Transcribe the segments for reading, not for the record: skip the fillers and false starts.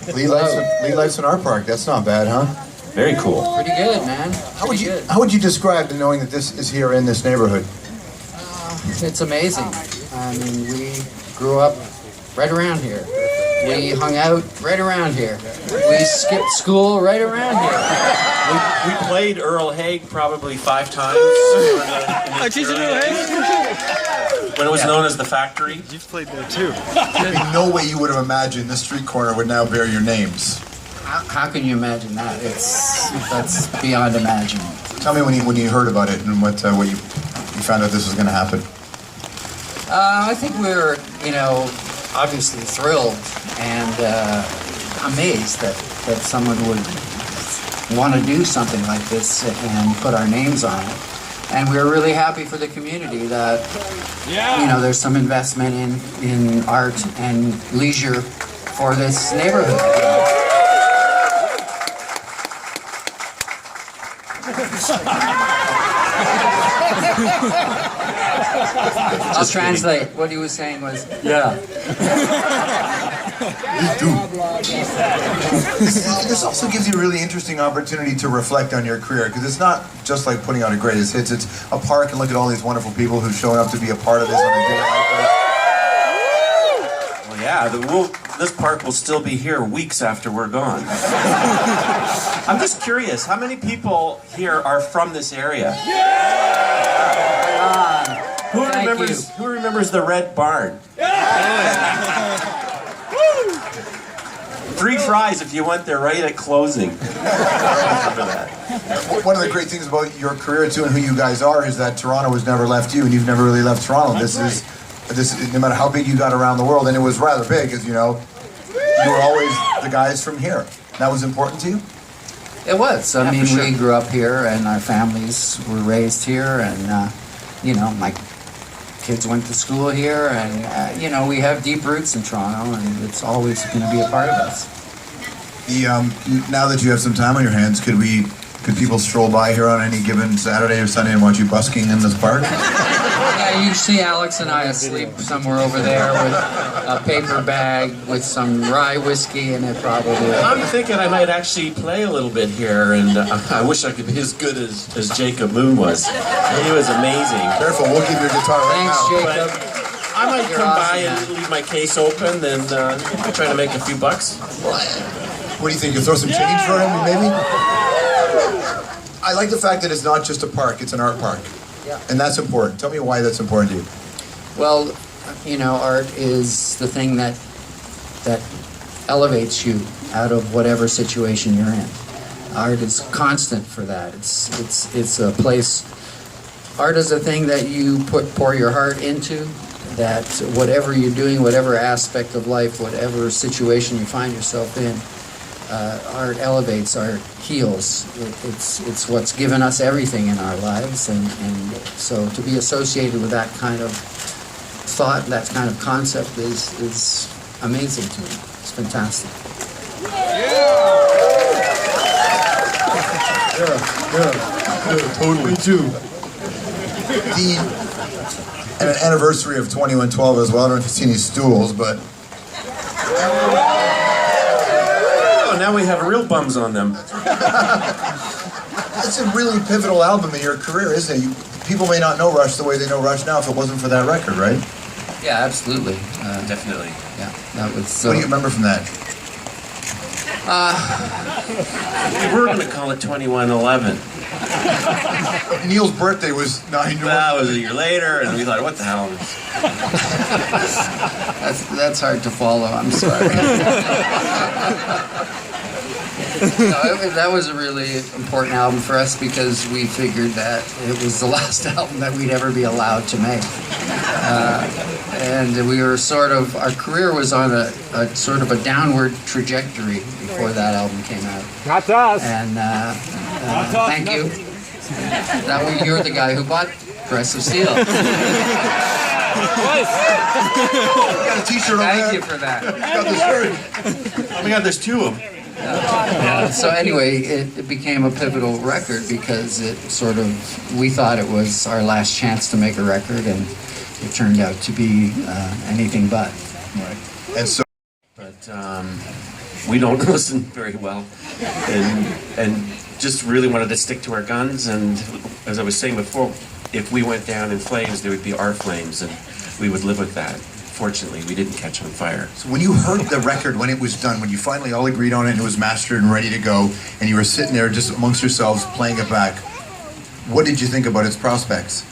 Lee Lifeson Art Park. That's not bad, huh? Very cool. Pretty good, man. How would you describe the knowing that this is here in this neighborhood? It's amazing. I mean, we grew up right around here. We hung out right around here. We skipped school right around here. We played Earl Haig probably 5 times. I teach you Earl Haig? When it was known as the Factory. You've played there too. In no way you would have imagined this street corner would now bear your names. How can you imagine that? That's beyond imagining. Tell me when you heard about it and what you found out this was going to happen. I think we were, obviously thrilled and amazed that someone would want to do something like this and put our names on it. And we were really happy for the community that, there's some investment in art and leisure for this neighborhood. I'll translate. What he was saying was, yeah. This also gives you a really interesting opportunity to reflect on your career, because it's not just like putting out a greatest hits. It's a park and look at all these wonderful people who've shown up to be a part of this on a day like this. Well, yeah, this park will still be here weeks after we're gone. I'm just curious, how many people here are from this area? Who remembers the Red Barn? 3 fries if you went there right at closing. Remember that. One of the great things about your career too and who you guys are is that Toronto has never left you, and you've never really left Toronto. This is no matter how big you got around the world, and it was rather big, as you know, you were always the guys from here. That was important to you? It was. I mean, we grew up here, and our families were raised here, and my kids went to school here, and we have deep roots in Toronto, and it's always going to be a part of us. Now that you have some time on your hands, could people stroll by here on any given Saturday or Sunday and watch you busking in this park? Yeah, you see Alex and I asleep somewhere over there with a paper bag with some rye whiskey in it, probably. I'm thinking I might actually play a little bit here, and I wish I could be as good as Jacob Moon was. He was amazing. Careful, we'll give your guitar right now. Thanks, Jacob. I might come by and leave my case open and try to make a few bucks. What do you think? You'll throw some change for him, maybe? I like the fact that it's not just a park, it's an art park. Yeah. And that's important. Tell me why that's important to you. Well, art is the thing that elevates you out of whatever situation you're in. Art is constant for that. It's a place. Art is a thing that you pour your heart into. That whatever you're doing, whatever aspect of life, whatever situation you find yourself in, art elevates, art heals. It's what's given us everything in our lives, and so to be associated with that kind of thought, that kind of concept is amazing to me. It's fantastic. Yeah, totally. Me too. And an anniversary of 2112 as well. I don't know if you've seen these stools, but now we have real bums on them. It's a really pivotal album in your career, isn't it? People may not know Rush the way they know Rush now if it wasn't for that record, right? Yeah, absolutely. Definitely. Yeah, that was. What do you remember from that? We were going to call it 2111. Neil's birthday was 9. That was a year later, and we thought, what the hell? That's hard to follow. I'm sorry. That was a really important album for us because we figured that it was the last album that we'd ever be allowed to make. And we were our career was on a sort of a downward trajectory before that album came out. Not to us. And thank you. You're the guy who bought Progressive Steel. You got a t-shirt on there. Thank you for that. You got the shirt. Oh my God, there's 2 of them. So anyway, it became a pivotal record because we thought it was our last chance to make a record, and it turned out to be anything but. Right. And so, But we don't listen very well, and just really wanted to stick to our guns. And as I was saying before, if we went down in flames, there would be our flames, and we would live with that. Fortunately, we didn't catch on fire. So when you heard the record, when it was done, when you finally all agreed on it and it was mastered and ready to go, and you were sitting there just amongst yourselves playing it back, what did you think about its prospects?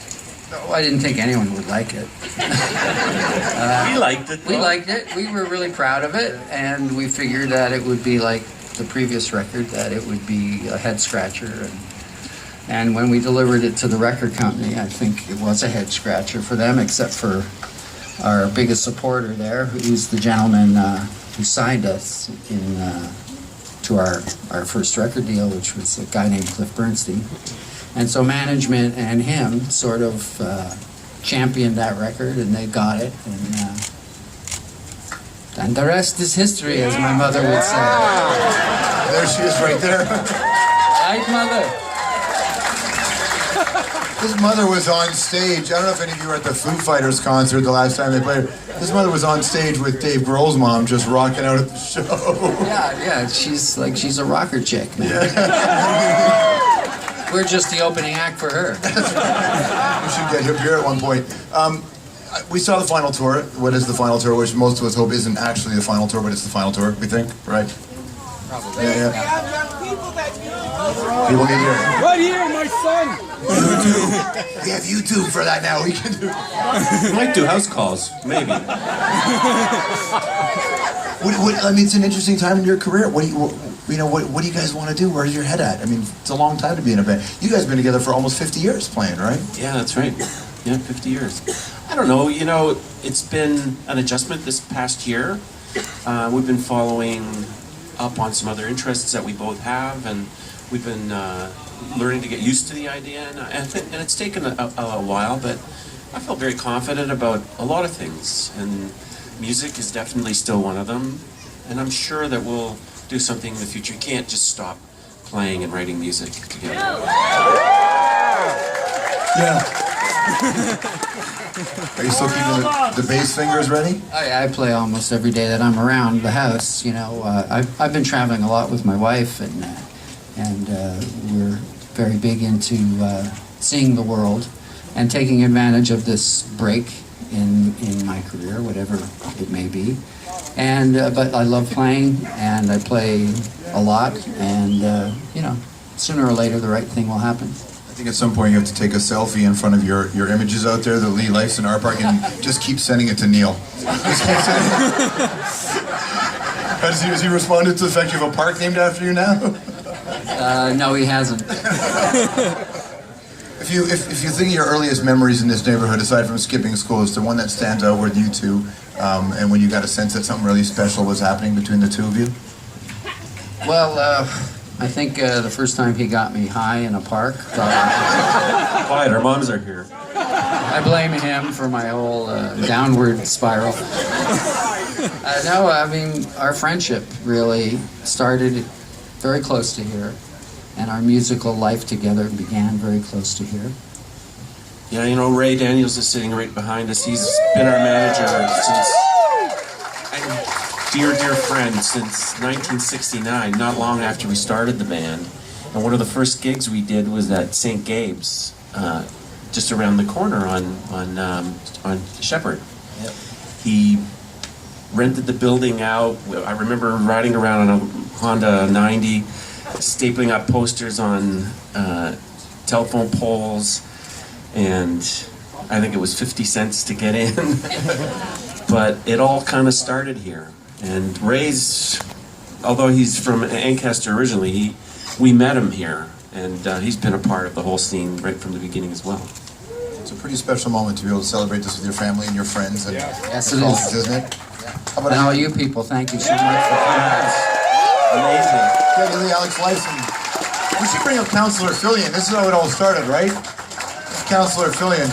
Oh, I didn't think anyone would like it. We liked it. We liked it. We were really proud of it, and we figured that it would be like the previous record, that it would be a head scratcher. And when we delivered it to the record company, I think it was a head scratcher for them, except for our biggest supporter there, who's the gentleman who signed us to our first record deal, which was a guy named Cliff Bernstein. And so management and him sort of championed that record, and they got it. And the rest is history, as my mother would say. There she is right there. Right, Mother? His mother was on stage. I don't know if any of you were at the Foo Fighters concert the last time they played. His mother was on stage with Dave Grohl's mom, just rocking out at the show. Yeah, she's a rocker chick, man. We're just the opening act for her. We should get him here at one point. We saw the final tour. What is the final tour? Which most of us hope isn't actually the final tour, but it's the final tour, we think, right? Probably. Yeah. People need to hear. Right here, my son. We have YouTube for that now. We can do. We might do house calls, maybe. I mean, it's an interesting time in your career. What do you guys want to do? Where's your head at? I mean, it's a long time to be in a band. You guys have been together for almost 50 years playing, right? Yeah, that's right. Yeah, 50 years. I don't know, it's been an adjustment this past year. We've been following up on some other interests that we both have, and we've been learning to get used to the idea, and it's taken a while, but I feel very confident about a lot of things, and music is definitely still one of them, and I'm sure that we'll do something in the future. You can't just stop playing and writing music together. Yeah. Are you still keeping the bass fingers ready? I play almost every day that I'm around the house. I've been traveling a lot with my wife, and we're very big into seeing the world and taking advantage of this break in my career, whatever it may be. And but I love playing, and I play a lot, and sooner or later the right thing will happen. I think at some point you have to take a selfie in front of your images out there, the Lee Lifeson Art Park, and just keep sending it to Neil. Just keep sending it. Has he responded to the fact you have a park named after you now? No, he hasn't. If you think of your earliest memories in this neighborhood, aside from skipping school, is there one that stands out with you two, and when you got a sense that something really special was happening between the two of you? Well, I think the first time he got me high in a park. Quiet, our moms are here. I blame him for my whole downward spiral. No, I mean, our friendship really started very close to here, and our musical life together began very close to here. Yeah, Ray Daniels is sitting right behind us. He's been our manager dear friend since 1969, not long after we started the band. And one of the first gigs we did was at St. Gabe's, just around the corner on Shepherd. Yep. He rented the building out. I remember riding around on a Honda 90, stapling up posters on telephone poles, and I think it was 50 cents to get in. But it all kind of started here. And Ray's, although he's from Ancaster originally, we met him here, and he's been a part of the whole scene right from the beginning as well. It's a pretty special moment to be able to celebrate this with your family and your friends and Yes, it colleagues, is. isn't it? How And all you people, thank you so much for coming. Amazing. Geddy, Lee, Alex Lifeson. We should bring up Councillor Fillion. This is how it all started, right? Councillor Fillion.